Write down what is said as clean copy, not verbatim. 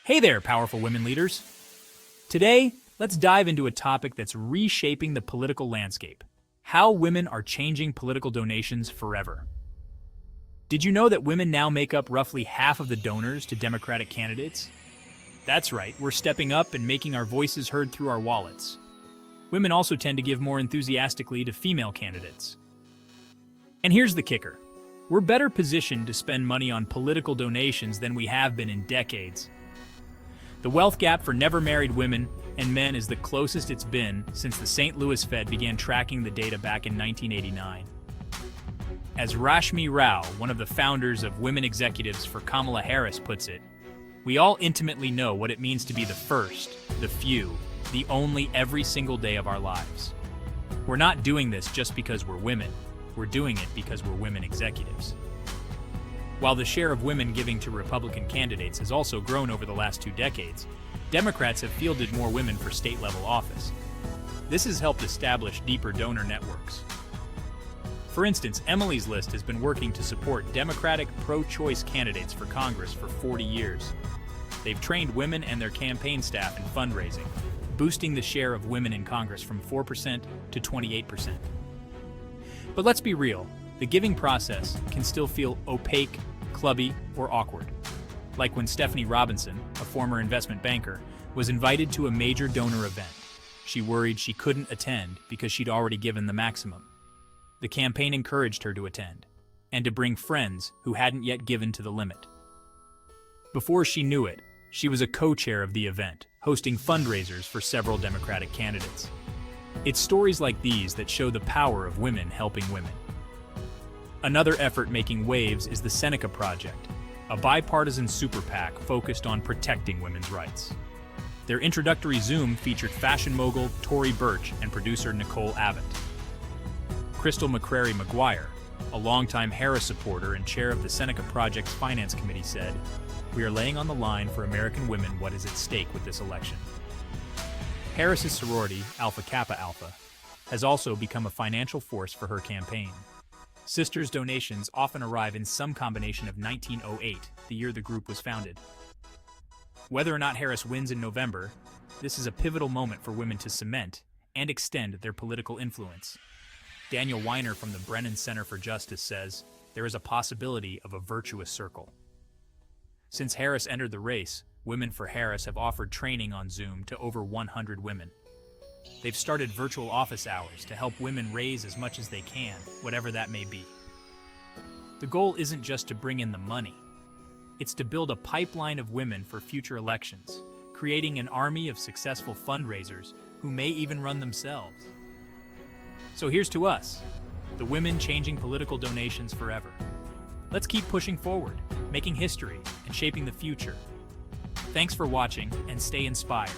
Hey there, powerful women leaders. Today, let's dive into a topic that's reshaping the political landscape: how women are changing political donations forever. Did you know that women now make up roughly half of the donors to Democratic candidates? That's right, we're stepping up and making our voices heard through our wallets. Women also tend to give more enthusiastically to female candidates. And here's the kicker: we're better positioned to spend money on political donations than we have been in decades. The wealth gap for never-married women and men is the closest it's been since the St. Louis Fed began tracking the data back in 1989. As Rashmi Rao, one of the founders of Women Executives for Kamala Harris, puts it, we all intimately know what it means to be the first, the few, the only every single day of our lives. We're not doing this just because we're women. We're doing it because we're women executives. While the share of women giving to Republican candidates has also grown over the last 2 decades, Democrats have fielded more women for state-level office. This has helped establish deeper donor networks. For instance, Emily's List has been working to support Democratic pro-choice candidates for Congress for 40 years. They've trained women and their campaign staff in fundraising, boosting the share of women in Congress from 4% to 28%. But let's be real, the giving process can still feel opaque, clubby, or awkward. Like when Stephanie Robinson, a former investment banker, was invited to a major donor event. She worried she couldn't attend because she'd already given the maximum. The campaign encouraged her to attend, and to bring friends who hadn't yet given to the limit. Before she knew it, she was a co-chair of the event, hosting fundraisers for several Democratic candidates. It's stories like these that show the power of women helping women. Another effort making waves is the Seneca Project, a bipartisan super PAC focused on protecting women's rights. Their introductory Zoom featured fashion mogul Tory Burch and producer Nicole Abbott. Crystal McCrary McGuire, a longtime Harris supporter and chair of the Seneca Project's Finance Committee, said, "We are laying on the line for American women what is at stake with this election." Harris's sorority, Alpha Kappa Alpha, has also become a financial force for her campaign. Sisters' donations often arrive in some combination of 1908, the year the group was founded. Whether or not Harris wins in November, this is a pivotal moment for women to cement and extend their political influence. Daniel Weiner from the Brennan Center for Justice says, there is a possibility of a virtuous circle. Since Harris entered the race, Women for Harris have offered training on Zoom to over 100 women. They've started virtual office hours to help women raise as much as they can, whatever that may be. The goal isn't just to bring in the money. It's to build a pipeline of women for future elections, creating an army of successful fundraisers who may even run themselves. So here's to us, the women changing political donations forever. Let's keep pushing forward, making history, and shaping the future. Thanks for watching, and stay inspired.